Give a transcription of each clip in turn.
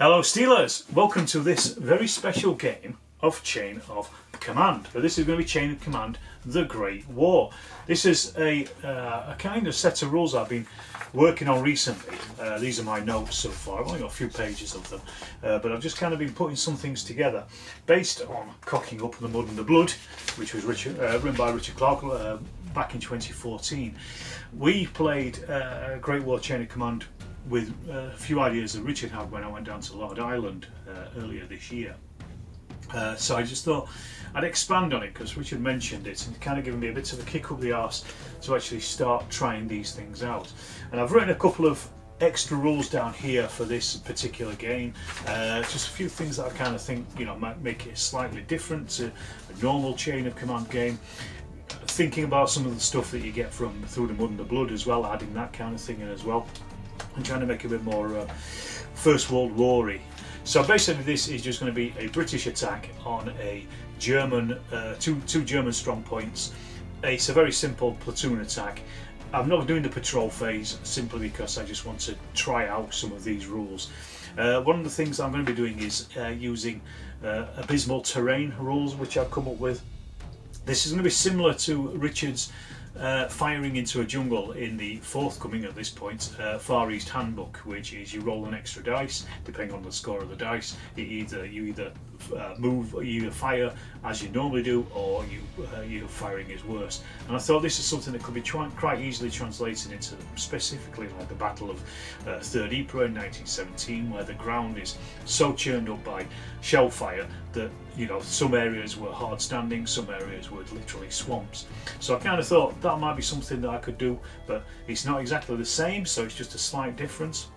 Hello Steelers, welcome to this very special game of Chain of Command. But this is going to be Chain of Command, The Great War. This is a kind of set of rules I've been working on recently. These are my notes so far. I've only got a few pages of them, but I've just kind of been putting some things together based on Cocking Up the Mud and the Blood, which was written by Richard Clark back in 2014. We played Great War Chain of Command with a few ideas that Richard had when I went down to Lord Island earlier this year. So I just thought I'd expand on it because Richard mentioned it and kind of given me a bit of a kick up the arse to actually start trying these things out. And I've written a couple of extra rules down here for this particular game. Just a few things that I kind of think, you know, might make it slightly different to a normal Chain of Command game. Thinking about some of the stuff that you get from Through the Mud and the Blood as well, adding that kind of thing in as well. And trying to make it a bit more First World War-y. So basically this is just going to be a British attack on a German, two German strong points. It's a very simple platoon attack. I'm not doing the patrol phase simply because I just want to try out some of these rules. One of the things I'm going to be doing is using abysmal terrain rules which I've come up with. This is going to be similar to Richard's firing into a jungle in the forthcoming, at this point, Far East Handbook, which is you roll an extra dice depending on the score of the dice. You either fire as you normally do, or your firing is worse. And I thought this is something that could be quite easily translated into specifically like the Battle of 3rd Ypres in 1917, where the ground is so churned up by shell fire that, you know, some areas were hard standing, some areas were literally swamps. So I kind of thought that might be something that I could do, but it's not exactly the same, so it's just a slight difference.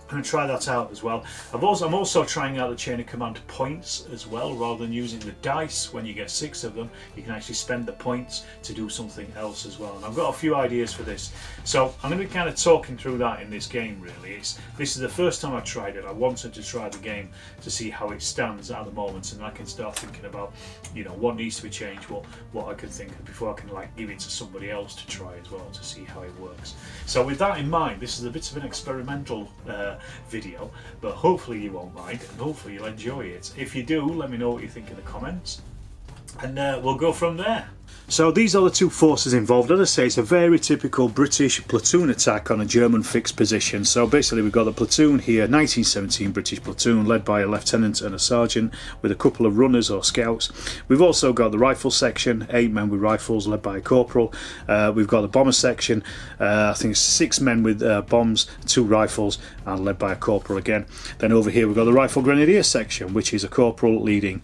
I'm going to try that out as well. I'm also trying out the Chain of Command points as well. Rather than using the dice when you get 6 of them, you can actually spend the points to do something else as well. And I've got a few ideas for this. So I'm going to be kind of talking through that in this game really. This is the first time I've tried it. I wanted to try the game to see how it stands at the moment, and I can start thinking about, you know, what needs to be changed, what I can think of before I can like give it to somebody else to try as well to see how it works. So with that in mind, this is a bit of an experimental video, but hopefully you won't mind and hopefully you'll enjoy it. If you do, let me know what you think in the comments, and we'll go from there. So these are the two forces involved. As I say, it's a very typical British platoon attack on a German fixed position. So basically we've got the platoon here, 1917 British platoon, led by a lieutenant and a sergeant with a couple of runners or scouts. We've also got the rifle section, 8 men with rifles led by a corporal. We've got the bomber section, I think 6 men with bombs, 2 rifles, and led by a corporal again. Then over here we've got the rifle grenadier section, which is a corporal leading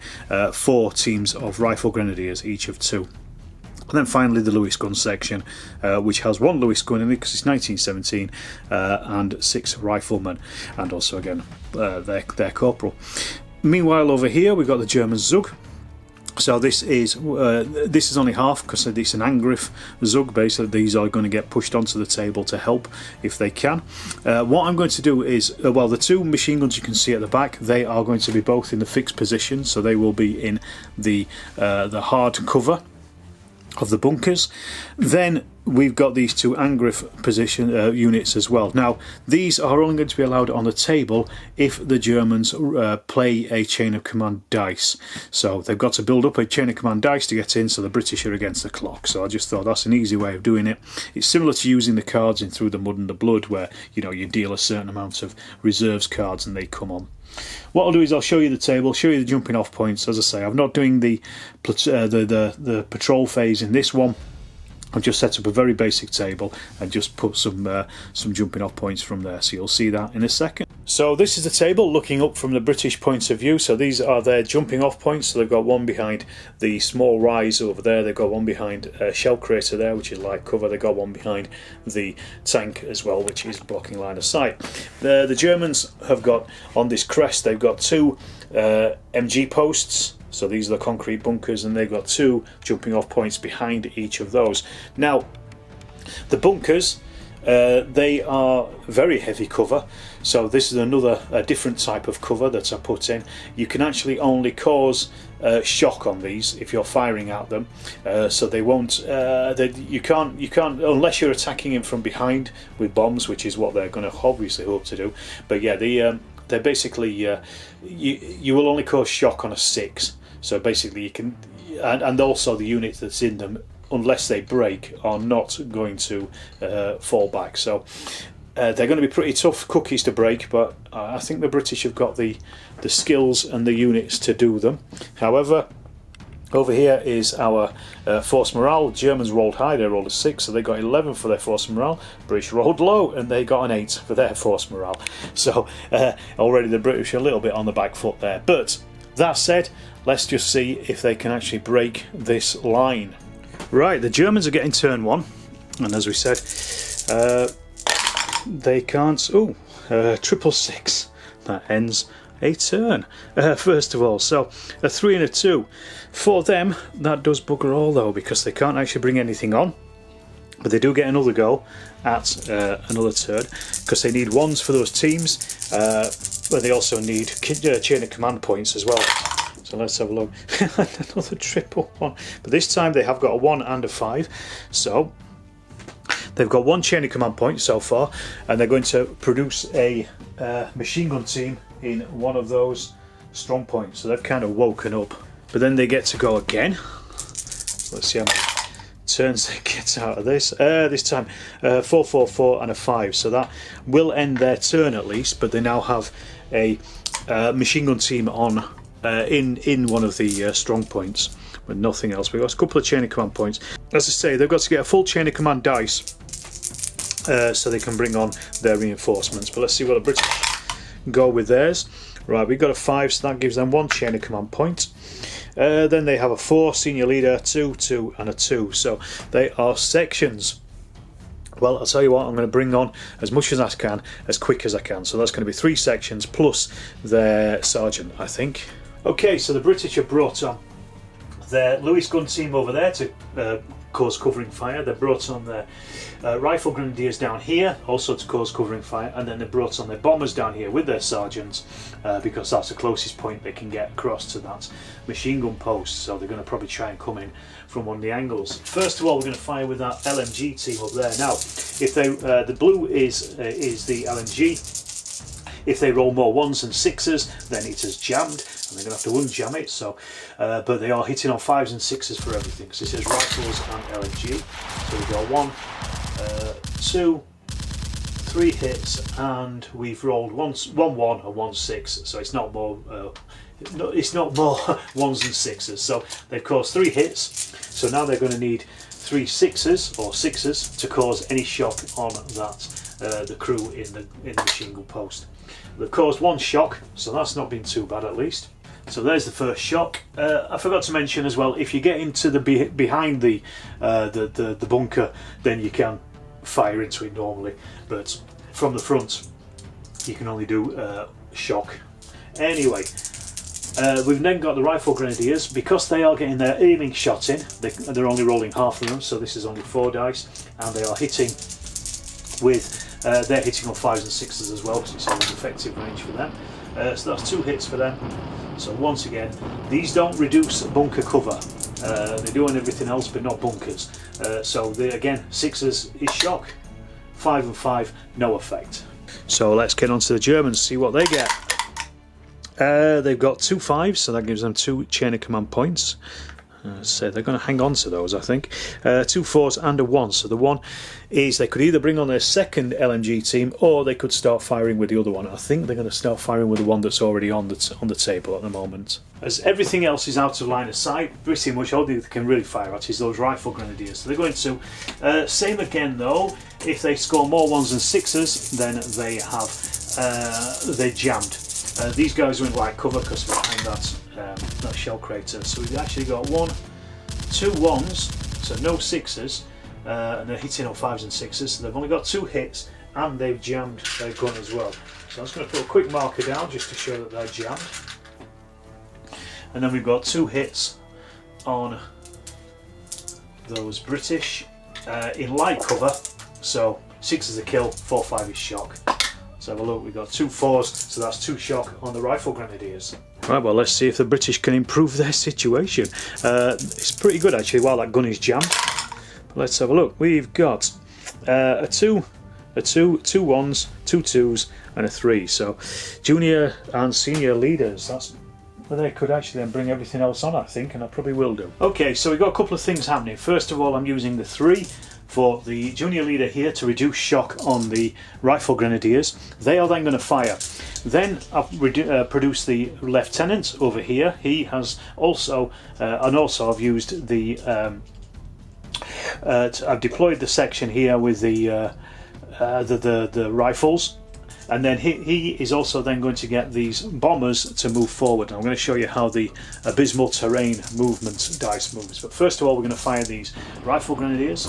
4 teams of rifle grenadiers, each of 2. And then finally the Lewis gun section, which has 1 Lewis gun in it because it's 1917, and 6 riflemen, and also again their corporal. Meanwhile over here we've got the German Zug. So this is only half because it's an Angriff Zug. Basically these are going to get pushed onto the table to help if they can. What I'm going to do is, well, the 2 machine guns you can see at the back, they are going to be both in the fixed position, so they will be in the hard cover of the bunkers. Then we've got these 2 Angriff position units as well. Now these are only going to be allowed on the table if the Germans play a Chain of Command dice. So they've got to build up a Chain of Command dice to get in, so the British are against the clock. So I just thought that's an easy way of doing it. It's similar to using the cards in Through the Mud and the Blood, where, you know, you deal a certain amount of reserves cards and they come on. What I'll do is I'll show you the table, show you the jumping off points. As I say, I'm not doing the patrol phase in this one. I've just set up a very basic table and just put some jumping off points from there, so you'll see that in a second. So this is the table looking up from the British point of view. So these are their jumping off points. So they've got one behind the small rise over there, they've got one behind a shell crater there, which is light cover, they've got one behind the tank as well, which is blocking line of sight. The Germans have got, on this crest, they've got 2 MG posts. So these are the concrete bunkers, and they've got 2 jumping off points behind each of those. Now the bunkers, they are very heavy cover, so this is a different type of cover that I put in. You can actually only cause shock on these if you're firing at them, so they won't. You can't unless you're attacking them from behind with bombs, which is what they're going to obviously hope to do. But yeah, they're basically you will only cause shock on a 6. So basically you can, and also the units that's in them, unless they break, are not going to fall back. So they're going to be pretty tough cookies to break, but I think the British have got the skills and the units to do them. However, over here is our force morale. Germans rolled high, they rolled a 6, so they got 11 for their force morale. British rolled low and they got an 8 for their force morale. So already the British are a little bit on the back foot there. But that said, let's just see if they can actually break this line. Right, the Germans are getting turn 1, and as we said, they can't. Oh, 666. That ends a turn, first of all. So a 3 and a 2. For them, that does bugger all though, because they can't actually bring anything on. But they do get another go at another turn, because they need 1s for those teams, but they also need chain of command points as well. So let's have a look. Another triple 1. But this time they have got a 1 and a 5. So they've got 1 chain of command point so far, and they're going to produce a machine gun team in one of those strong points. So they've kind of woken up. But then they get to go again. Let's see how many turns they get out of this. This time 4, 4, 4 and a 5. So that will end their turn at least, but they now have a machine gun team on in one of the strong points, but nothing else. We've got a couple of chain of command points. As I say, they've got to get a full chain of command dice so they can bring on their reinforcements. But let's see what the British go with theirs. Right, we've got a 5, so that gives them 1 chain of command point. Then they have a 4, senior leader, 2, 2 and a 2. So they are sections. Well, I'll tell you what, I'm going to bring on as much as I can, as quick as I can. So that's going to be 3 sections plus their sergeant, I think. Okay, so the British have brought on their Lewis gun team over there to cause covering fire. They've brought on their rifle grenadiers down here, also to cause covering fire, and then they brought on their bombers down here with their sergeants, because that's the closest point they can get across to that machine gun post. So they're going to probably try and come in from one of the angles. First of all, we're going to fire with that LMG team up there. Now, if they the blue is the LMG. If they roll more 1s and 6s, then it has jammed, and they're going to have to unjam it. So, but they are hitting on 5s and 6s for everything. So this is rifles and LMG. So we've got 1, 2, 3 hits, and we've rolled 1 1 and 1 6. So it's not more. It's not more 1s and 6s. So they've caused 3 hits. So now they're going to need 3 6s or 6s to cause any shock on that the crew in the machine gun post. They've caused 1 shock, so that's not been too bad at least. So there's the first shock. I forgot to mention as well, if you get into the behind the bunker, then you can fire into it normally, but from the front you can only do shock. Anyway, we've then got the rifle grenadiers. Because they are getting their aiming shot in, they're only rolling half of them, so this is only 4 dice, and they are hitting with they're hitting on 5s and 6s as well, because it's always effective range for them. So that's 2 hits for them. So once again, these don't reduce bunker cover. They're doing everything else but not bunkers. So again, 6s is shock, 5 and 5 no effect. So let's get on to the Germans, see what they get. They've got 2 5s, so that gives them 2 chain of command points. So they're going to hang on to those, I think. 2 4s and a 1. So the 1 is they could either bring on their second LMG team, or they could start firing with the other one. I think they're going to start firing with the one that's already on the table at the moment. As everything else is out of line of sight, pretty much all they can really fire at is those rifle grenadiers. So they're going to same again though. If they score more 1s and 6s, then they have they're jammed. These guys are in light cover because behind that shell crater. So we've actually got 1, 2 1s, so no 6s, and they're hitting on 5s and 6s. So they've only got 2 hits, and they've jammed their gun as well. So I'm just going to put a quick marker down just to show that they're jammed. And then we've got 2 hits on those British in light cover. So 6 is a kill, 4 5 is shock. So have a look, we've got 2 4s, so that's 2 shock on the rifle grenadiers. Right, well, let's see if the British can improve their situation. It's pretty good actually while that gun is jammed. But let's have a look. We've got a 2, a 2, 2 1s, 2 2s, and a 3. So junior and senior leaders, that's where they could actually then bring everything else on, I think, and I probably will do. Okay, so we've got a couple of things happening. First of all, I'm using the 3 for the junior leader here to reduce shock on the rifle grenadiers. They are then going to fire. Then I've produced the lieutenant over here. He has also, and also I've used the, I've deployed the section here with the rifles. And then he is also then going to get these bombers to move forward. And I'm going to show you how the abysmal terrain movement dice moves. But first of all, we're going to fire these rifle grenadiers.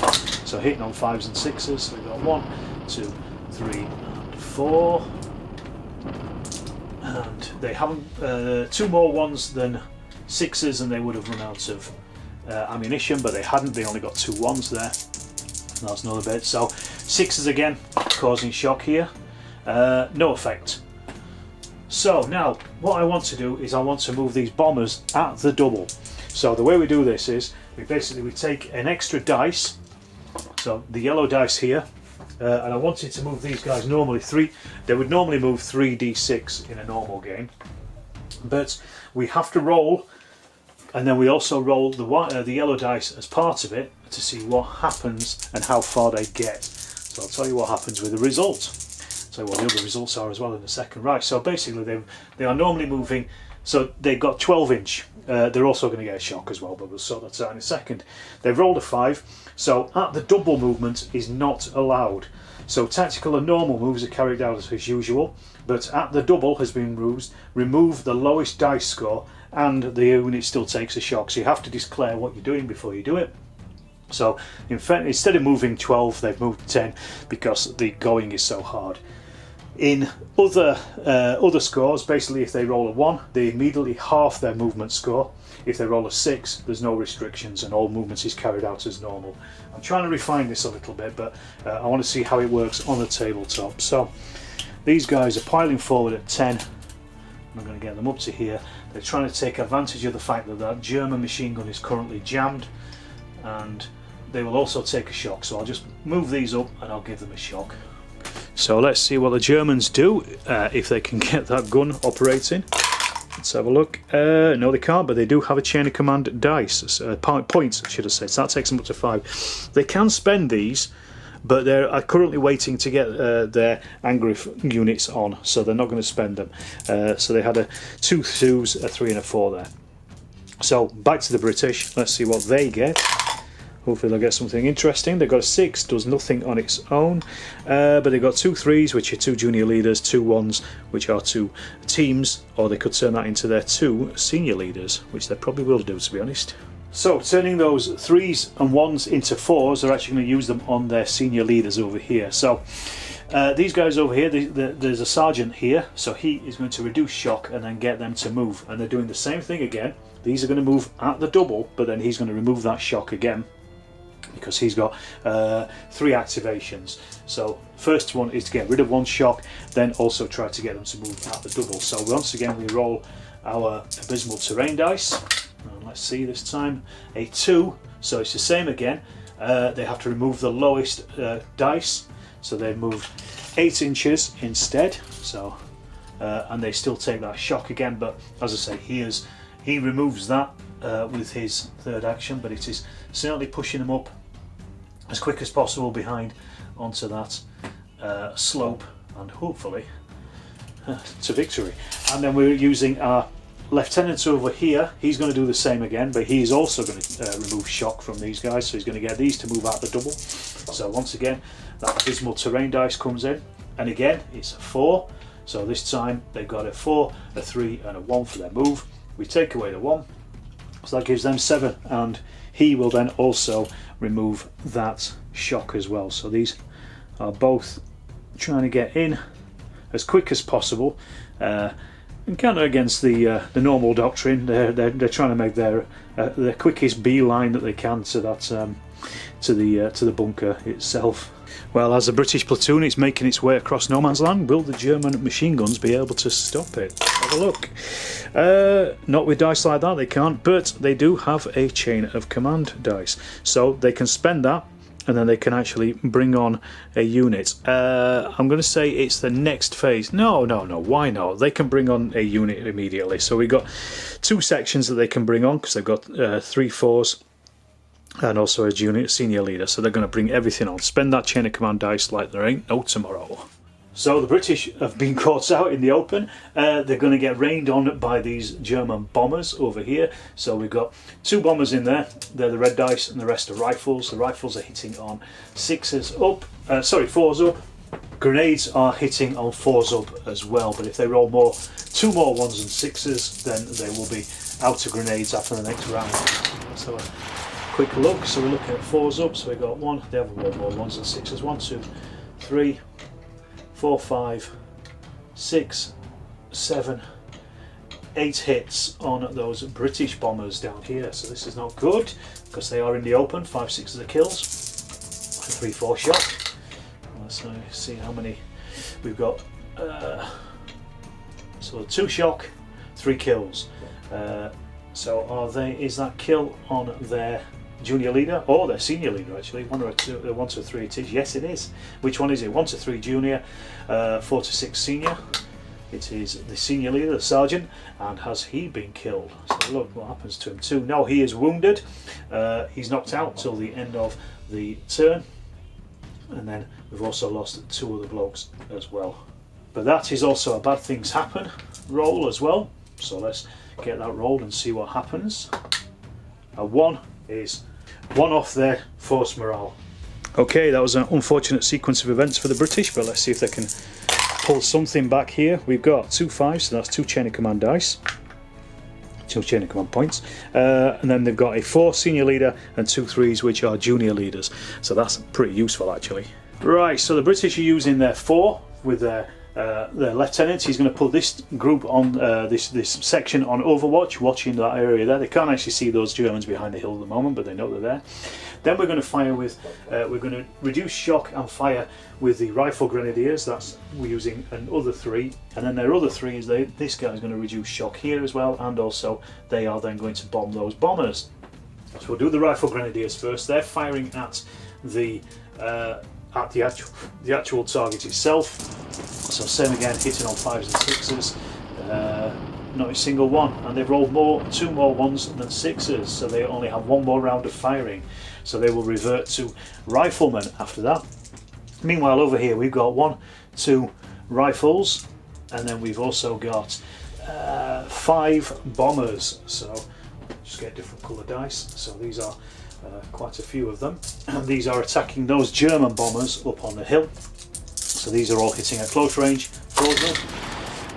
So hitting on 5s and 6s. So we've got 1, 2, 3, and 4. And they haven't 2 more 1s than 6s, and they would have run out of ammunition, but they hadn't. They only got 2 1s there. And that's another bit. So 6s again, causing shock here. No effect. So now what I want to do is I want to move these bombers at the double. So the way we do this is we take an extra dice, so the yellow dice here, and I wanted to move these guys normally they would normally move 3d6 in a normal game, but we have to roll, and then we also roll the yellow dice as part of it to see what happens and how far they get. So I'll tell you what happens with the result. So what the other results are as well in a second. Right, so basically they are normally moving, so they've got 12 inch. They're also going to get a shock as well, but we'll sort that out in a second. They've rolled a 5, so at the double movement is not allowed. So tactical and normal moves are carried out as usual, but at the double has been remove the lowest dice score and the unit still takes a shock. So you have to declare what you're doing before you do it. So in fact, instead of moving 12, they've moved 10 because the going is so hard. In other scores, basically if they roll a 1, they immediately half their movement score. If they roll a 6, there's no restrictions and all movement is carried out as normal. I'm trying to refine this a little bit, but I want to see how it works on the tabletop. So these guys are piling forward at 10. I'm going to get them up to here. They're trying to take advantage of the fact that that German machine gun is currently jammed, and they will also take a shock. So I'll just move these up and I'll give them a shock. So let's see what the Germans do, if they can get that gun operating. Let's have a look. No, they can't, but they do have a chain of command dice, points, should I say. So that takes them up to 5. They can spend these, but they're currently waiting to get their Angriff units on, so they're not going to spend them. So they had a 2 2s, a 3 and a 4 there. So back to the British. Let's see what they get. Hopefully they'll get something interesting. They've got a 6, does nothing on its own, but they've got 2 3s, which are 2 junior leaders, 2 1s, which are 2 teams, or they could turn that into their 2 senior leaders, which they probably will do, to be honest. So turning those 3s and 1s into 4s, they're actually going to use them on their senior leaders over here. So these guys over here, there's a sergeant here, so he is going to reduce shock and then get them to move, and they're doing the same thing again. These are going to move at the double, but then he's going to remove that shock again, because he's got 3 activations. So first one is to get rid of 1 shock, then also try to get them to move at the double. So once again we roll our abysmal terrain dice, and let's see, this time a 2, so it's the same again. They have to remove the lowest dice, so they move 8 inches instead, so and they still take that shock again, but as I say, he removes that with his 3rd action, but it is certainly pushing them up as quick as possible behind onto that slope, and hopefully to victory. And then we're using our lieutenant over here. He's going to do the same again, but he's also going to remove shock from these guys, so he's going to get these to move out the double. So once again that abysmal terrain dice comes in, and again it's a 4, so this time they've got a 4, a 3 and a 1 for their move. We take away the 1, so that gives them 7, and he will then also remove that shock as well. So these are both trying to get in as quick as possible, and kind of against the normal doctrine. They're trying to make their quickest beeline that they can to that to the bunker itself. Well, as a British platoon, it's making its way across no man's land. Will the German machine guns be able to stop it? Have a look. Not with dice like that, they can't, but they do have a chain of command dice, so they can spend that and then they can actually bring on a unit. I'm going to say it's the next phase. No, why not? They can bring on a unit immediately. So we've got 2 sections that they can bring on, because they've got 3 4s and also a junior senior leader. So they're going to bring everything on. Spend that chain of command dice like there ain't no tomorrow. So the British have been caught out in the open. They're going to get rained on by these German bombers over here. So we've got 2 bombers in there. They're the red dice, and the rest are rifles. The rifles are hitting on 6s up, 4s up. Grenades are hitting on 4s up as well. But if they roll 2 more 1s and 6s, then they will be out of grenades after the next round. So a quick look. So we're looking at 4s up. So we've got 1. They have rolled more 1s and 6s. 1, 2, 3. 4, 5, 6, 7, 8 hits on those British bombers down here. So this is not good, because they are in the open. 5, 6 of the kills, 3, 4 shot. Let's see how many we've got. So 2 shock, 3 kills. So is that kill on their junior leader or their senior leader? Actually, 1 to 3 it is. Yes, it is. Which one is it? 1 to 3 junior, 4 to 6 senior. It is the senior leader, the sergeant. And has he been killed? So look what happens to him too. No, he is wounded. He's knocked out till the end of the turn, and then we've also lost 2 other blokes as well. But that is also a bad things happen roll as well. So let's get that rolled and see what happens. A 1 is 1 off their force morale. Okay, that was an unfortunate sequence of events for the British, but let's see if they can pull something back here. We've got 2 5s, so that's 2 chain of command dice, 2 chain of command points, and then they've got a 4 senior leader and 2 3s, which are junior leaders. So that's pretty useful actually. Right, so the British are using their 4 with their lieutenant. He's going to put this group on this section on Overwatch, watching that area there. They can't actually see those Germans behind the hill at the moment, but they know they're there. Then we're going to fire with, we're going to reduce shock and fire with the rifle grenadiers. We're using another 3, and then their other 3 is this guy is going to reduce shock here as well, and also they are then going to bomb those bombers. So we'll do the rifle grenadiers first. They're firing at the actual target itself. So same again, hitting on 5s and 6s, not a single one, and they've rolled 2 more 1s than 6s, so they only have 1 more round of firing, so they will revert to riflemen after that. Meanwhile over here we've got 1, 2 rifles, and then we've also got 5 bombers. So just get different colour dice. So these are quite a few of them, and these are attacking those German bombers up on the hill. So these are all hitting at close range for them.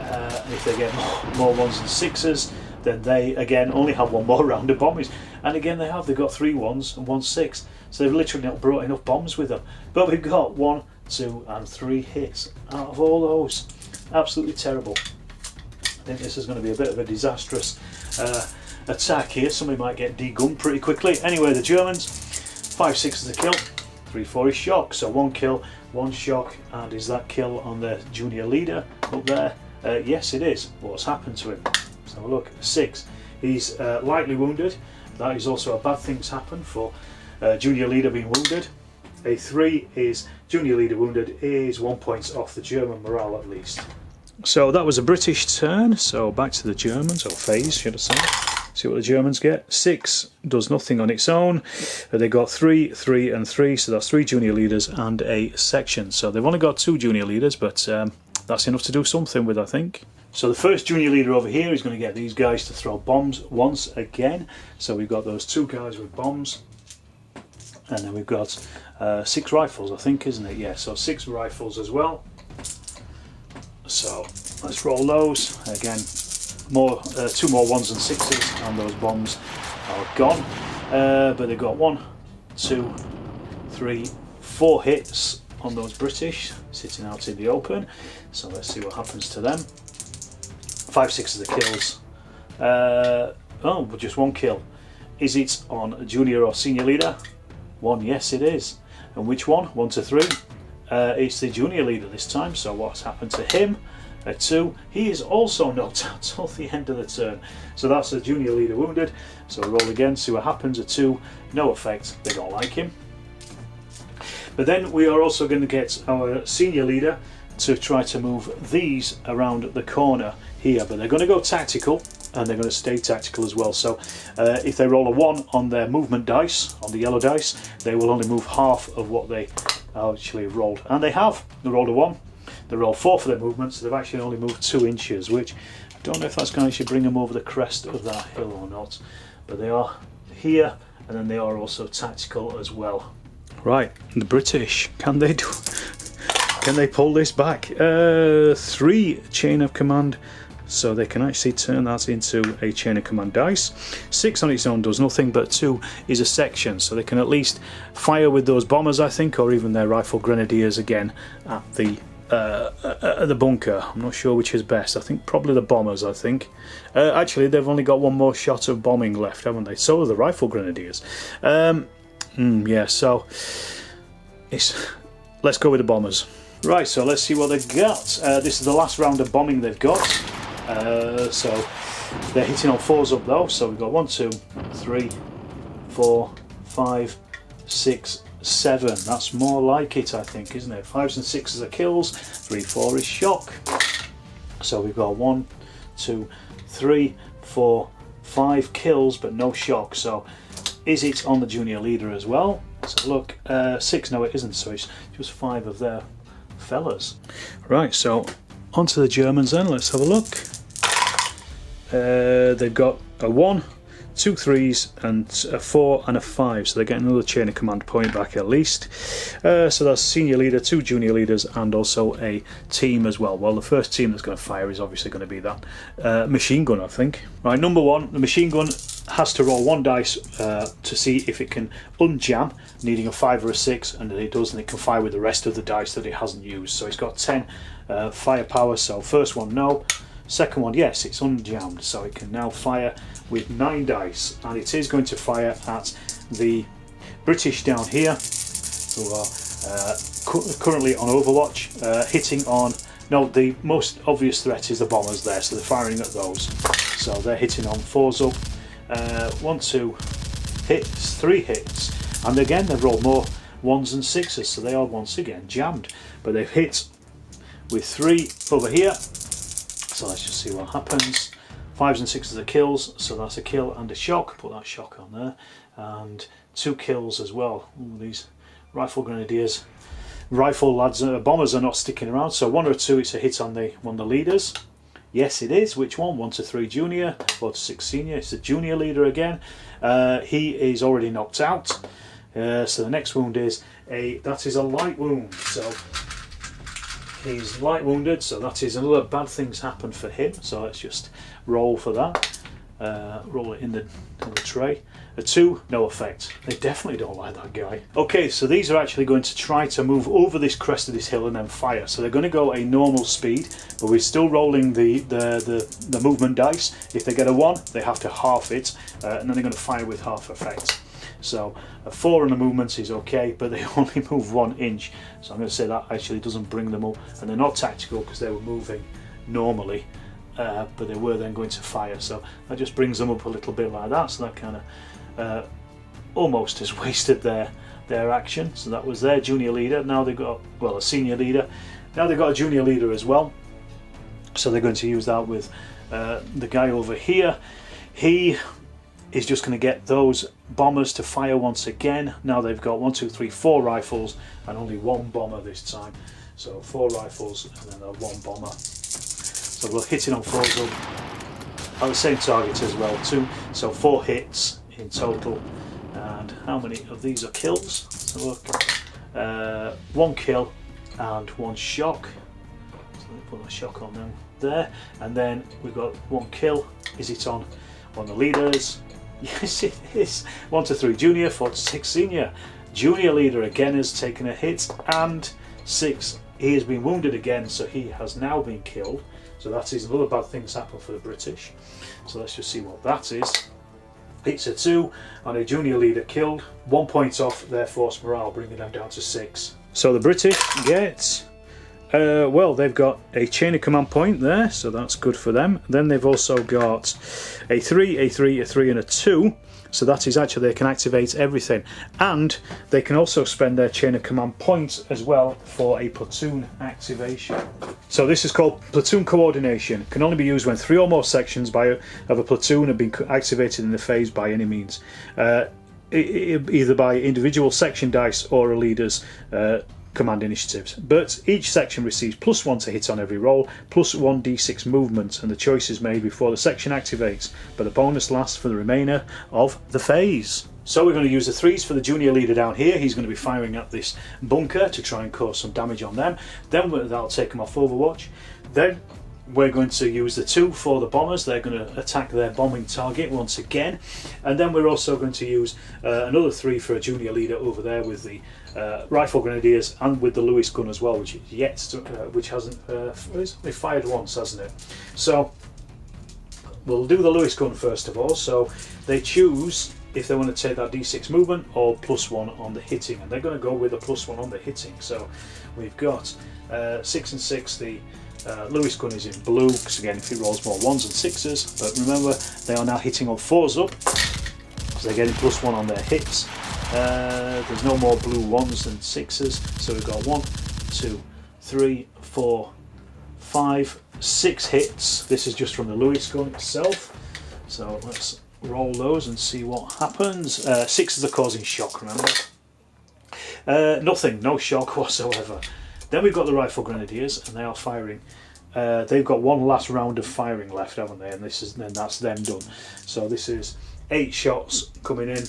And if they get more 1s and 6s, then they again only have 1 more round of bombs. And again they've got 3 1s and 1 6. So they've literally not brought enough bombs with them. But we've got 1, 2 and 3 hits out of all those. Absolutely terrible. I think this is going to be a bit of a disastrous attack here. Somebody might get de-gunned pretty quickly. Anyway, the Germans, 5 6 is a kill, 3 4 is shock. So 1 kill, 1 shock, and is that kill on their junior leader up there? Yes, it is. What's happened to him? Let's have a look. 6. He's lightly wounded. That is also a bad thing's happened for junior leader being wounded. A 3 is junior leader wounded, is 1 point off the German morale at least. So that was a British turn. So back to the Germans, or phase, should I say. See what the Germans get. 6 does nothing on its own. They got 3, 3 and 3, so that's 3 junior leaders and a section. So they've only got 2 junior leaders, but that's enough to do something with, I think. So the first junior leader over here is going to get these guys to throw bombs once again. So we've got those 2 guys with bombs, and then we've got 6 rifles, I think, isn't it? Yeah, so 6 rifles as well. So let's roll those again. 2 more 1s and 6s, and those bombs are gone. But they've got 1, 2, 3, 4 hits on those British sitting out in the open. So let's see what happens to them. 5 6 of the kills. Oh, but just 1 kill. Is it on junior or senior leader? 1, yes it is. And which one? 1 to 3. It's the junior leader this time. So what's happened to him? A 2. He is also knocked out till the end of the turn. So that's a junior leader wounded. So roll again, see what happens. A 2, no effect. They don't like him. But then we are also going to get our senior leader to try to move these around the corner here, but they're going to go tactical and they're going to stay tactical as well. So if they roll a 1 on their movement dice, on the yellow dice, they will only move half of what they actually rolled, and they have. They rolled a 1, they rolled 4 for their movement, so they've actually only moved 2 inches, which I don't know if that's going to actually bring them over the crest of that hill or not, but they are here, and then they are also tactical as well. Right, the British, can they pull this back? 3 chain of command, so they can actually turn that into a chain of command dice. 6 on its own does nothing, but 2 is a section, so they can at least fire with those bombers, I think, or even their rifle grenadiers again at the bunker. I'm not sure which is best. I think probably the bombers. I think actually they've only got 1 more shot of bombing left, haven't they? So are the rifle grenadiers. Yeah, so let's go with the bombers. Right, so let's see what they've got. This is the last round of bombing they've got. So they're hitting on 4s up though. So we've got 1, 2, 3, 4, 5, 6, 7. That's more like it, I think, isn't it? 5s and 6s are kills. 3, 4 is shock. So we've got 1, 2, 3, 4, 5 kills, but no shock. So is it on the junior leader as well? So look, 6. No, it isn't. So it's just 5 of their fellas. Right, so onto the Germans then. Let's have a look. They've got a 1, 2 3s and a 4 and a 5, so they're getting another chain of command point back at least. So that's senior leader, 2 junior leaders, and also a team as well. Well, the first team that's going to fire is obviously going to be that machine gun, I think. Right, number 1, the machine gun has to roll 1 dice to see if it can unjam, needing a 5 or a 6, and if it does, then it can fire with the rest of the dice that it hasn't used. So it's got 10 firepower. So first one, no. Second one, yes, it's unjammed, so it can now fire with 9 dice, and it is going to fire at the British down here, who are currently on Overwatch, hitting on, no, the most obvious threat is the bombers there, so they're firing at those. So they're hitting on 4s up, 1, 2 hits, 3 hits, and again they've rolled more 1s and 6s, so they are once again jammed, but they've hit with 3 over here. So let's just see what happens. 5s and 6s are kills, so that's a kill and a shock. Put that shock on there, and 2 kills as well. Ooh, these rifle grenadiers, rifle lads, bombers are not sticking around. So 1 or 2, it's a hit on one of the leaders. Yes, it is. Which one? 1 to 3 junior, 4 to 6 senior. It's the junior leader again. He is already knocked out. So the next wound is that is a light wound. So he's light wounded, so that is another bad things happen for him. So let's just roll for that. Roll it in the tray. A 2, no effect. They definitely don't like that guy. Okay, so these are actually going to try to move over this crest of this hill and then fire. So they're going to go a normal speed, but we're still rolling the movement dice. If they get a 1, they have to half it, and then they're going to fire with half effect. So a 4 on the movements is okay, but they only move 1 inch. So I'm going to say that actually doesn't bring them up, and they're not tactical because they were moving normally, but they were then going to fire. So that just brings them up a little bit like that. So that kind of almost has wasted their action. So that was their junior leader. Now they've got, well, a senior leader. Now they've got a junior leader as well. So they're going to use that with the guy over here. He is just going to get those bombers to fire once again. Now they've got 1, 2, 3, 4 rifles and only 1 bomber this time. So 4 rifles and then 1 bomber. So we're hitting on 4s up. The same target as well, 2. So 4 hits in total. And how many of these are kills? So look, 1 kill and 1 shock. So let me put that shock on them there. And then we've got 1 kill. Is it on the leaders? Yes, it is. 1 to 3 junior, 4 to 6 senior. Junior leader again has taken a hit, and 6, he has been wounded again, so he has now been killed. So that is another bad things happen for the British. So let's just see what that is. It's a 2 and a junior leader killed. 1 point off their force morale, bringing them down to 6. So the British get, well, they've got a chain of command point there, so that's good for them. Then they've also got a 3, a 3, a 3 and a 2. So that is actually, they can activate everything, and they can also spend their chain of command points as well for a platoon activation. So this is called platoon coordination. Can only be used when 3 or more sections of a platoon have been activated in the phase by any means, either by individual section dice or a leader's command initiatives. But each section receives +1 to hit on every roll, +1 d6 movement, and the choice is made before the section activates, but the bonus lasts for the remainder of the phase. So we're going to use the 3s for the junior leader down here. He's going to be firing at this bunker to try and cause some damage on them. Then that'll take them off Overwatch. Then we're going to use the 2 for the bombers. They're going to attack their bombing target once again. And then we're also going to use another 3 for a junior leader over there with the rifle grenadiers and with the Lewis gun as well, which is yet to, which hasn't it's only fired once, hasn't it? So we'll do the Lewis gun first of all. So they choose if they want to take that d6 movement or +1 on the hitting, and they're going to go with a +1 on the hitting. So we've got 6 and 6. The Lewis gun is in blue because again, if it rolls more 1s and 6s, but remember they are now hitting on 4s up, so they're getting +1 on their hits. There's no more blue 1s and 6s, so we've got 1, 2, 3, 4, 5, 6 hits. This is just from the Lewis gun itself. So let's roll those and see what happens. 6s are causing shock, remember? Nothing, no shock whatsoever. Then we've got the rifle grenadiers, and they are firing. They've got one last round of firing left, haven't they? And that's them done. So this is 8 shots coming in.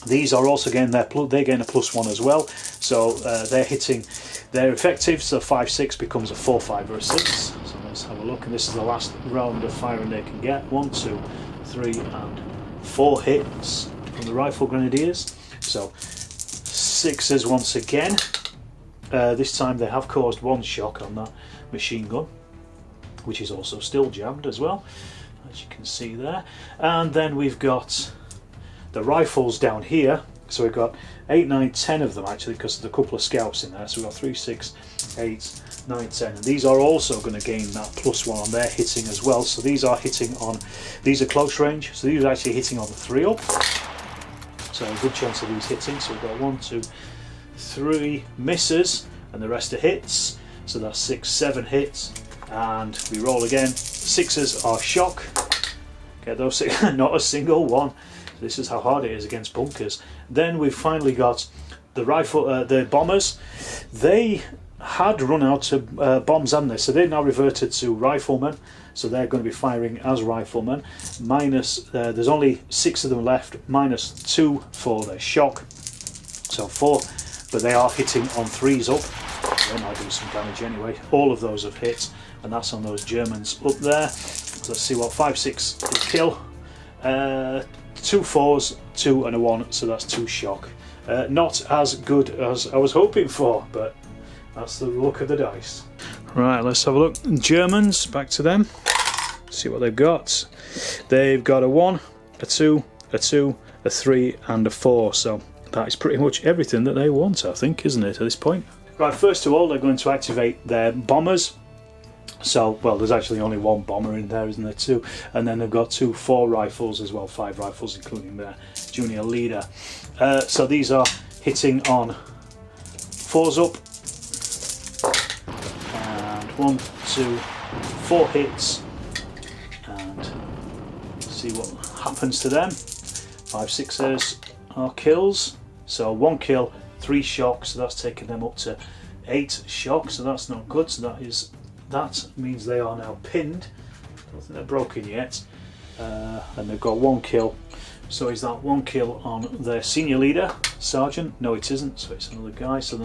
These are also getting they're getting a +1 as well. So they're hitting their effective. So 5, 6 becomes a 4, 5, or a 6. So let's have a look. And this is the last round of firing they can get. 1, 2, 3, and 4 hits from the rifle grenadiers. So 6s once again. This time they have caused 1 shock on that machine gun, which is also still jammed as well, as you can see there. And then we've got the rifles down here. So we've got 8, 9, 10 of them actually, because there's a couple of scouts in there. So we've got 3, 6, 8, 9, 10. And these are also going to gain that +1 on their hitting as well. So these are hitting on, these are close range. So these are actually hitting on the 3 up. So a good chance of these hitting. So we've got 1, 2, 3 misses and the rest are hits, so that's 6, 7 hits, and we roll again. 6s are shock, get those 6, not a single one. This is how hard it is against bunkers. Then we've finally got the the bombers. They had run out of bombs, hadn't they? So they've now reverted to riflemen, so they're going to be firing as riflemen. Minus, there's only 6 of them left, -2 for their shock, so 4. But they are hitting on 3s up. They might do some damage anyway. All of those have hit, and that's on those Germans up there. So let's see what 5, 6 will kill. 2 4s, 2 and a 1, so that's 2 shock. Not as good as I was hoping for, but that's the luck of the dice. Right, let's have a look. Germans, back to them. See what they've got. They've got a 1, a 2, a 2, a 3 and a 4. So that is pretty much everything that they want, I think, isn't it, at this point? Right, first of all, they're going to activate their bombers. So, well, there's actually only 1 bomber in there, isn't there, 2? And then they've got 2 4 rifles as well, 5 rifles, including their junior leader. So these are hitting on 4s up. And 1, 2, 4 hits. And see what happens to them. 5 6s are kills. So 1 kill, 3 shocks, so that's taking them up to 8 shocks, so that's not good. So that means they are now pinned. I don't think they're broken yet. And they've got 1 kill. So is that 1 kill on their senior leader, sergeant? No, it isn't, so it's another guy. So they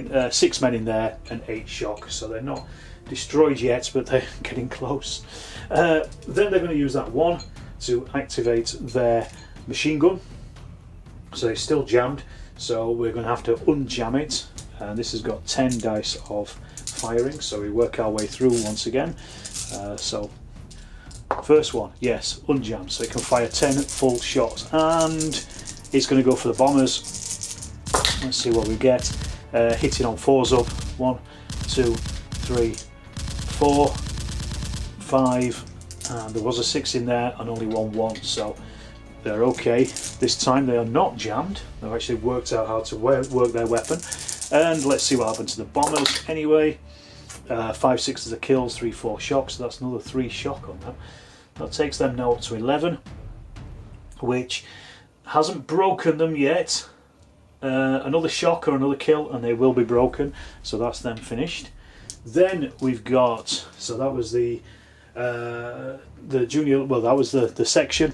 have 6 men in there and 8 shock. So they're not destroyed yet, but they're getting close. Then they're going to use that 1 to activate their machine gun. So it's still jammed, so we're going to have to unjam it, and this has got 10 dice of firing, so we work our way through once again. So first one, yes, unjam, so it can fire 10 full shots, and it's going to go for the bombers. Let's see what we get. Hitting on 4s up. 1, 2, 3, 4, 5, and there was a 6 in there and only 1 1, so they're okay. This time they are not jammed. They've actually worked out how to work their weapon. And let's see what happened to the bombers anyway. 5 sixes of kills, 3-4 shocks, so that's another 3 shock on them. That takes them now up to 11, which hasn't broken them yet. Another shock or another kill and they will be broken, so that's them finished. Then we've got, so that was the junior, well that was the section.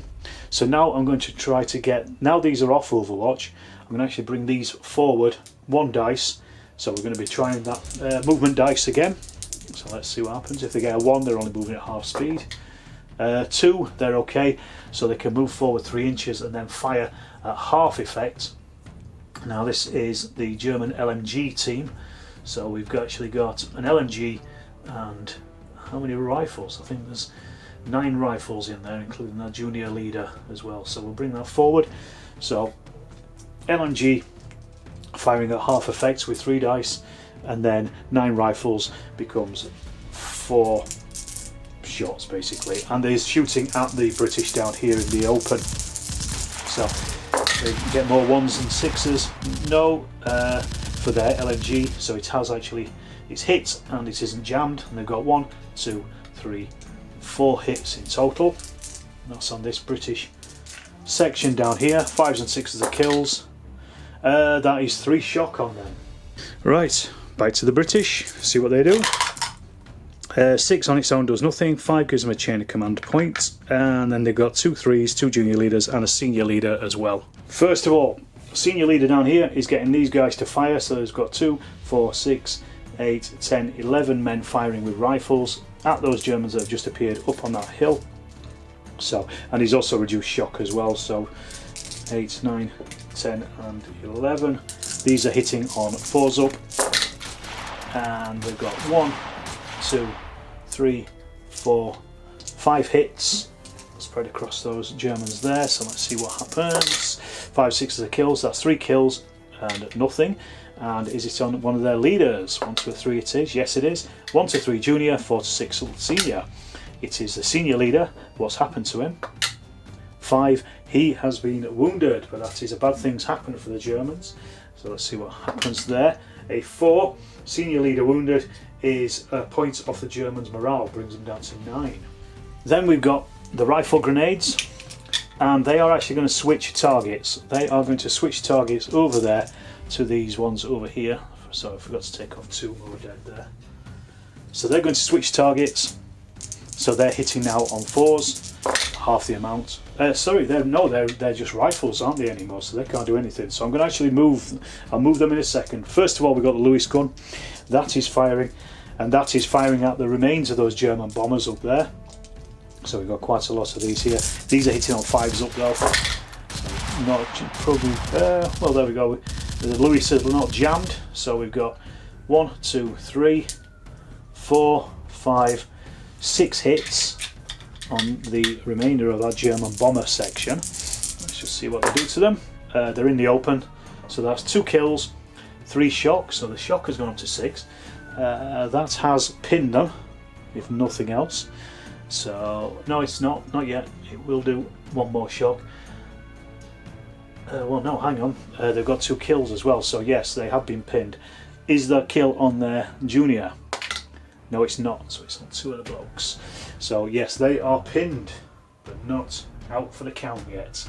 So now I'm going to try to get, now these are off Overwatch, I'm going to actually bring these forward 1 dice. So we're going to be trying that movement dice again. So let's see what happens. If they get a 1, they're only moving at half speed. 2, they're okay, so they can move forward 3 inches and then fire at half effect. Now this is the German LMG team. So we've actually got an LMG and how many rifles? I think there's 9 rifles in there, including that junior leader as well. So we'll bring that forward. So LMG firing at half effect with 3 dice, and then 9 rifles becomes 4 shots basically, and there's shooting at the British down here in the open. So they get more 1s and 6s, no, for their LMG, so it has actually, it's hit and it isn't jammed, and they've got 1, 2, 3, 4 hits in total. That's on this British section down here. 5s and 6s are kills. That is 3 shock on them. Right, back to the British, see what they do. 6 on its own does nothing, 5 gives them a chain of command point, and then they've got 2 3s, 2 junior leaders and a senior leader as well. First of all, senior leader down here is getting these guys to fire, so he's got 2, 4, 6, 8, 10, 11 men firing with rifles at those Germans that have just appeared up on that hill. So, and he's also reduced shock as well, so 8, 9, 10 and 11. These are hitting on 4s up, and we've got 1, 2, 3, 4, 5 hits spread across those Germans there. So let's see what happens. 5 6s are kills, that's 3 kills and nothing. And is it on one of their leaders? 1 2 3 it is, yes it is. 1 to 3 junior, 4 to 6 senior. It is the senior leader. What's happened to him? 5, he has been wounded, but that is a bad thing's happened for the Germans. So let's see what happens there. A 4, senior leader wounded, is a point off the Germans' morale, brings them down to 9. Then we've got the rifle grenades, and they are actually going to switch targets. They are going to switch targets over there to these ones over here. So I forgot to take off 2 more dead there. So they're going to switch targets. So they're hitting now on 4s, half the amount. Sorry, they're just rifles, aren't they anymore? So they can't do anything. So I'm going to actually I'll move them in a second. First of all, we've got the Lewis gun. That is firing, and that is firing at the remains of those German bombers up there. So we've got quite a lot of these here. These are hitting on 5s up though. So not probably, well there we go. The Lewis are not jammed. So we've got 1, 2, 3, 4, 5, 6 hits on the remainder of that German bomber section. Let's just see what they do to them. They're in the open, so that's 2 kills, 3 shocks, so the shock has gone up to 6. That has pinned them, if nothing else. So, no it's not yet, it will do 1 more shock. Well no, hang on, they've got 2 kills as well, so yes, they have been pinned. Is that kill on their junior? No it's not, so it's on 2 of the blokes. So yes, they are pinned, but not out for the count yet.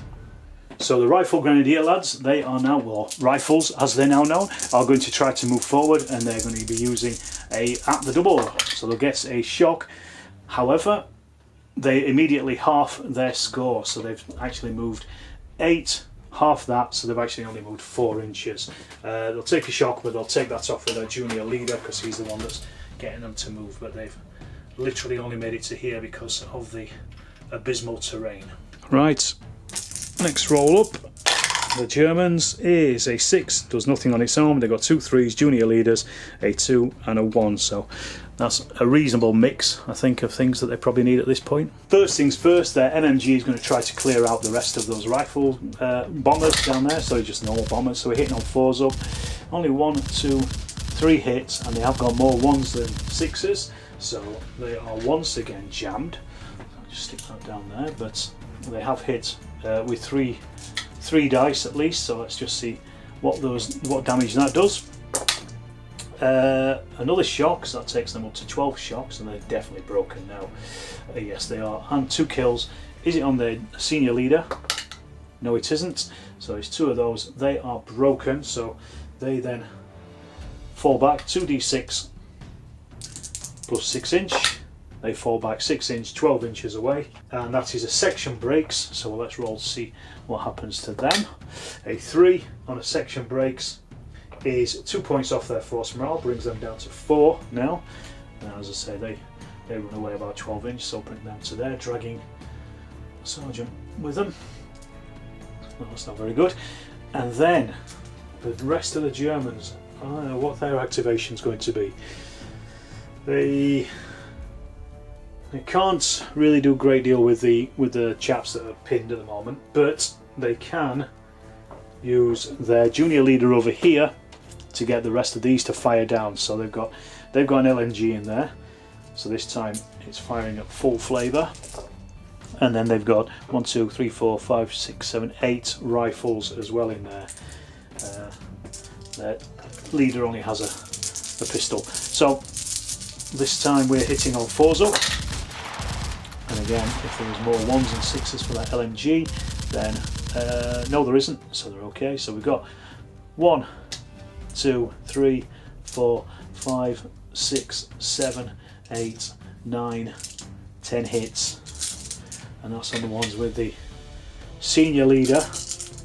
So the rifle grenadier lads, they are now, well, rifles as they're now known, are going to try to move forward, and they're going to be using at the double. So they'll get a shock. However, they immediately half their score, so they've actually moved 8, half that, so they've actually only moved 4 inches. They'll take a shock, but they'll take that off with their junior leader because he's the one that's getting them to move, but they've literally only made it to here because of the abysmal terrain. Right, next roll up, the Germans is a 6, does nothing on its own. They've got 2 3s, junior leaders, a 2 and a 1, so that's a reasonable mix, I think, of things that they probably need at this point. First things first, their NMG is going to try to clear out the rest of those rifle bombers down there, so just normal bombers. So we're hitting on 4s up, only 1, 2, 3 hits, and they have got more 1s than 6s, so they are once again jammed. I'll just stick that down there, but they have hit with three dice at least. So let's just see what damage that does. Another shock, so that takes them up to 12 shocks, and they're definitely broken now. Yes, they are. And 2 kills. Is it on the senior leader? No, it isn't. So it's 2 of those. They are broken, so they then fall back 2d6 plus 6 inch. They fall back 6 inch, 12 inches away, and that is a section breaks. So let's roll to see what happens to them. A 3 on a section breaks is 2 points off their force morale, brings them down to 4 now. And as I say, they run away about 12 inch, so bring them to there, dragging Sergeant with them. Well, that's not very good. And then the rest of the Germans, I don't know what their activation is going to be. They can't really do a great deal with the chaps that are pinned at the moment, but they can use their junior leader over here to get the rest of these to fire down. So they've got an LMG in there, so this time it's firing at full flavour. And then they've got 1, 2, 3, 4, 5, 6, 7, 8 rifles as well in there. Their leader only has a pistol. So this time we're hitting on 4s up. And again, if there was more 1s and 6s for that LMG, then no, there isn't. So they're okay. So we've got 1, 2, 3, 4, 5, 6, 7, 8, 9, 10 hits. And that's on the ones with the senior leader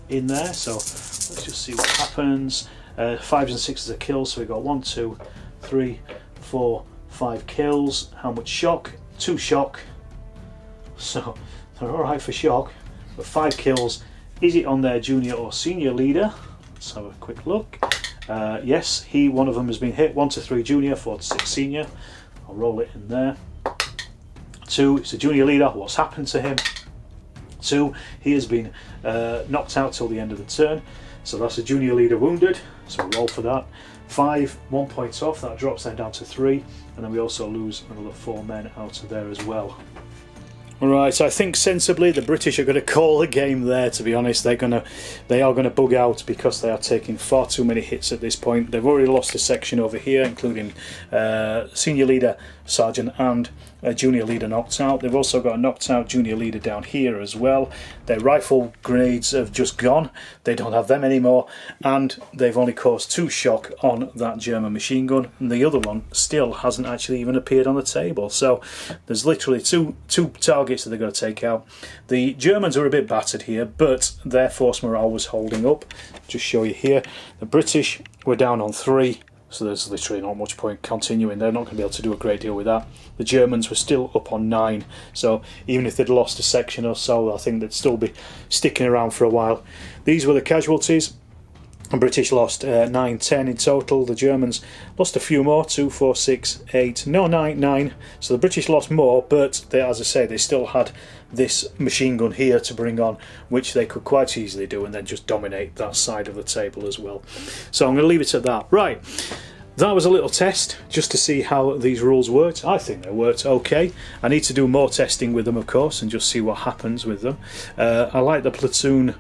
in there. So let's just see what happens. 5s and 6s are kills, so we've got 1, 2, 3, 4, 5 kills. How much shock? 2 shock. So they're alright for shock, but 5 kills. Is it on their junior or senior leader? Let's have a quick look. Yes, one of them has been hit. 1 to 3 junior, 4 to 6 senior. I'll roll it in there. 2, it's a junior leader. What's happened to him? 2, he has been knocked out till the end of the turn. So that's a junior leader wounded. So roll for that. 5, 1 point off. That drops them down to 3, and then we also lose another 4 men out of there as well. Right, so I think sensibly the British are going to call the game there. To be honest, they are going to bug out because they are taking far too many hits at this point. They've already lost a section over here, including senior leader, sergeant, and a junior leader knocked out. They've also got a knocked out junior leader down here as well. Their rifle grenades have just gone. They don't have them anymore, and they've only caused 2 shock on that German machine gun, and the other one still hasn't actually even appeared on the table. So there's literally two targets that they're going to take out. The Germans are a bit battered here, but their force morale was holding up. Just show you here, the British were down on 3. So there's literally not much point continuing. They're not going to be able to do a great deal with that. The Germans were still up on 9. So even if they'd lost a section or so, I think they'd still be sticking around for a while. These were the casualties. The British lost 9, 10 in total. The Germans lost a few more, 2, 4, 6, 8, no, 9. So the British lost more, but they, as I say, they still had this machine gun here to bring on, which they could quite easily do and then just dominate that side of the table as well. So I'm going to leave it at that. Right, that was a little test just to see how these rules worked. I think they worked okay. I need to do more testing with them, of course, and just see what happens with them. I like the platoon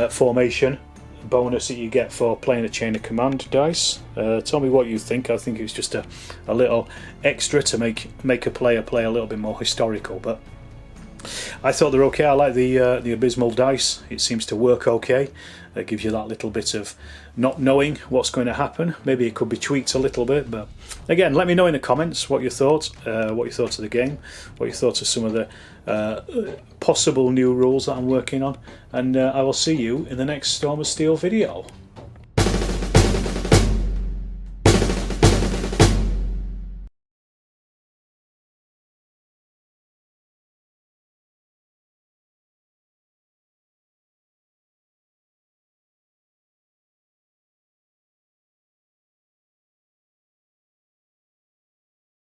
formation bonus that you get for playing a chain of command dice. Tell me what you think. I think it's just a little extra to make a player play a little bit more historical, but I thought they're okay. I like the abysmal dice. It seems to work okay. It gives you that little bit of not knowing what's going to happen. Maybe it could be tweaked a little bit, but again, let me know in the comments what you thought of the game, what you thought of some of the possible new rules that I'm working on, and I will see you in the next Storm of Steel video.